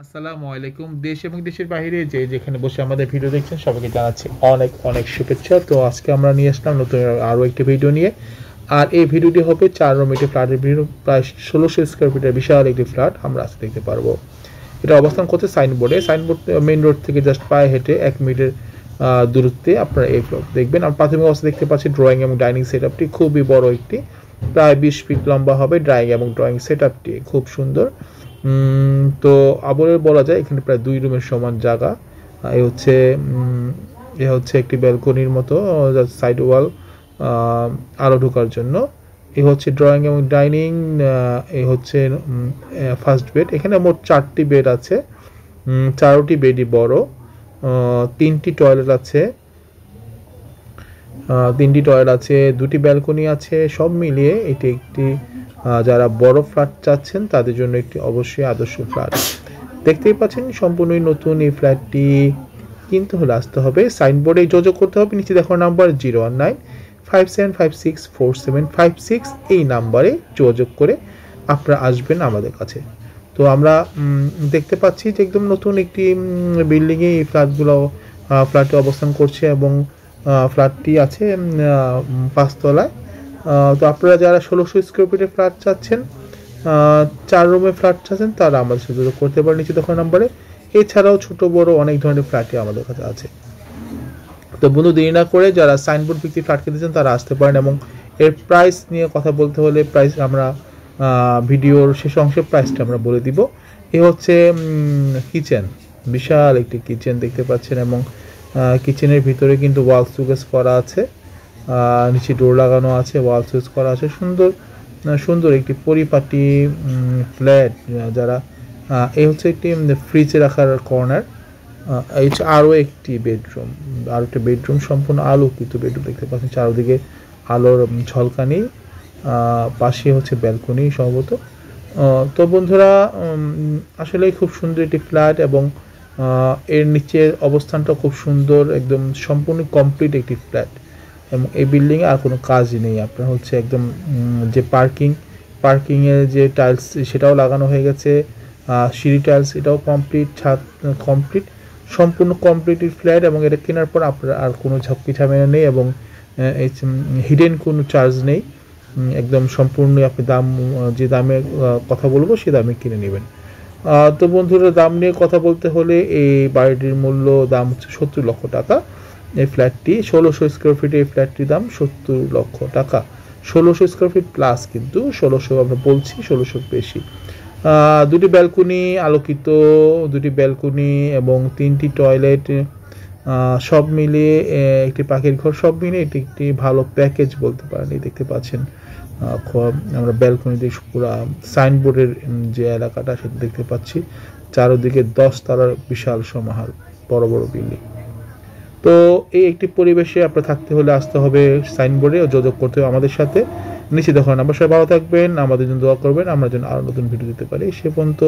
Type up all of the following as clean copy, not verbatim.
আসসালামু আলাইকুম। দেশ এবং দেশের বাইরে যেখানে বসে আমাদের ভিডিও দেখছেন সবাইকে জানাচ্ছি অনেক অনেক শুভেচ্ছা। তো আজকে আমরা নিয়ে আসলাম নতুন আরও একটি ভিডিও নিয়ে। আর এই ভিডিওটি হবে 4 রুম একটি ফ্ল্যাটের ভিডিও, প্রায় 1600 স্কোয়ার ফিটের বিশাল একটি ফ্ল্যাট আমরা আজকে দেখতে পারবো। এটা অবস্থান করছে সাইনবোর্ড মেইন রোড থেকে জাস্ট পায়ে হেঁটে 1 মিনিটের দূরত্বে আপনারা এই ফ্ল্যাট দেখবেন। আর প্রাথমিক অবস্থা দেখতে পাচ্ছি ড্রয়িং এবং ডাইনিং সেট আপটি খুবই বড় একটি, প্রায় 20 ফিট লম্বা হবে। ড্রয়িং সেট আপটি খুব সুন্দর। তো আবার বলা যায় এখানে প্রায় 2 রুমের সমান জায়গা। এ হচ্ছে একটি ব্যালকনির মতো সাইড ওয়াল, আলো ঢোকার জন্য। এ হচ্ছে ড্রয়িং এবং ডাইনিং। এ হচ্ছে ফার্স্ট বেড। এখানে মোট 4টি বেড আছে, 4টি বেডই বড়। 3টি টয়লেট আছে, 2টি ব্যালকনি আছে। সব মিলিয়ে এটি একটি যারা বড় ফ্ল্যাট চাচ্ছেন তাদের জন্য একটি অবশ্যই আদর্শ ফ্ল্যাট। দেখতেই পাচ্ছেন সম্পূর্ণই নতুন এই ফ্ল্যাটটি কিনতে হলে আসতে হবে, সাইনবোর্ডে যোগাযোগ করতে হবে। নিচে দেখো নাম্বার 01957564756, এই নাম্বারে যোগাযোগ করে আপনারা আসবেন আমাদের কাছে। তো আমরা দেখতে পাচ্ছি যে একদম নতুন একটি বিল্ডিংয়ে এই ফ্ল্যাটটি অবস্থান করছে এবং ফ্ল্যাটটি আছে 5 তলায়। তো আপনারা যারা 1600 স্কোয়ার ফিটের ফ্ল্যাট চাচ্ছেন, 4 রুমের ফ্ল্যাট চাচ্ছেন, তারা আমাদের সাথে যোগাযোগ করতে পারেন নিচে দেখো নাম্বারে। এছাড়াও ছোট বড় অনেক ধরনের ফ্ল্যাটই আমাদের কাছে আছে। তো বন্ধু, দেরি না করে যারা সাইনবোর্ড ভিত্তিক ফ্ল্যাট কিনতেছেন তারা আসতে পারেন। এবং এর প্রাইস নিয়ে কথা বলতে হলে প্রাইস আমরা ভিডিওর শেষ অংশে প্রাইসটা আমরা বলে দিব। এ হচ্ছে কিচেন, বিশাল একটি কিচেন দেখতে পাচ্ছেন এবং কিচেনের ভিতরে কিন্তু ওয়াল সুকেস করা আছে, নিচে ডোর লাগানো আছে, ওয়াল সুইচ করা আছে। সুন্দর একটি পরিপাটি ফ্ল্যাট। যারা এই হচ্ছে একটি ফ্রিজে রাখার কর্নার। এই হচ্ছে আরও একটি বেডরুম, সম্পূর্ণ আলোকিত বেডরুম দেখতে পাচ্ছেন, চারদিকে আলোর ঝলকানি, পাশে হচ্ছে ব্যালকনি সম্ভবত। তো বন্ধুরা, আসলে খুব সুন্দর একটি ফ্ল্যাট এবং এর নিচের অবস্থানটা খুব সুন্দর, একদম সম্পূর্ণ কমপ্লিট একটি ফ্ল্যাট। এবং এই বিল্ডিংয়ে আর কোনো কাজই নেই। আপনার হচ্ছে একদম যে পার্কিংয়ের যে টাইলস সেটাও লাগানো হয়ে গেছে, সিঁড়ি টাইলস এটাও কমপ্লিট, ছাদ কমপ্লিট, সম্পূর্ণ কমপ্লিট ফ্ল্যাট। এবং এটা কেনার পর আপনার আর কোনো ঝক্কি ঝামেলা নেই এবং হিডেন কোনো চার্জ নেই। একদম সম্পূর্ণ আপনি যে দামে কথা বলবো সে দামে কিনে নেবেন। তো বন্ধুরা, দাম নিয়ে কথা বলতে হলে এই বাড়িটির দাম হচ্ছে 70 লক্ষ টাকা। এই ফ্ল্যাটটি 1600 স্কোয়ার ফিটে, এই ফ্ল্যাটটির দাম 70 লক্ষ টাকা। 1600 স্কোয়ার ফিট প্লাস, কিন্তু 1600 আমরা বলছি, 1600 বেশি। 2টি ব্যালকনি আলোকিত, 2টি ব্যালকনি এবং 3টি টয়লেট, সব মিলিয়ে একটি পাখির ঘর, সব মিলিয়ে এটি একটি ভালো প্যাকেজ বলতে পারেন। এই দেখতে পাচ্ছেন আমরা ব্যালকনি দিয়ে পুরো সাইনবোর্ডের যে এলাকাটা সেটা দেখতে পাচ্ছি, চারদিকে 10 তলার বিশাল সমাহার, বড় বড় বিল্ডিং। তো এই একটি পরিবেশে আপনার থাকতে হলে আসতে হবে সাইনবোর্ডে, যোগাযোগ করতে হবে আমাদের সাথে। নিচে দেখুন আমরা সবাই ভালো থাকবেন, আমাদের জন্য দোয়া করবেন, আমরা যেন আরও নতুন ভিডিও দিতে পারি। সে পর্যন্ত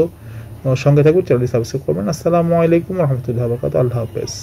সঙ্গে থাকবেন, চ্যানেলটি সাবস্ক্রাইব করবেন। আসসালামু আলাইকুম রহমতুল্লাহ বরকাতুহু। আল্লাহ হাফেজ।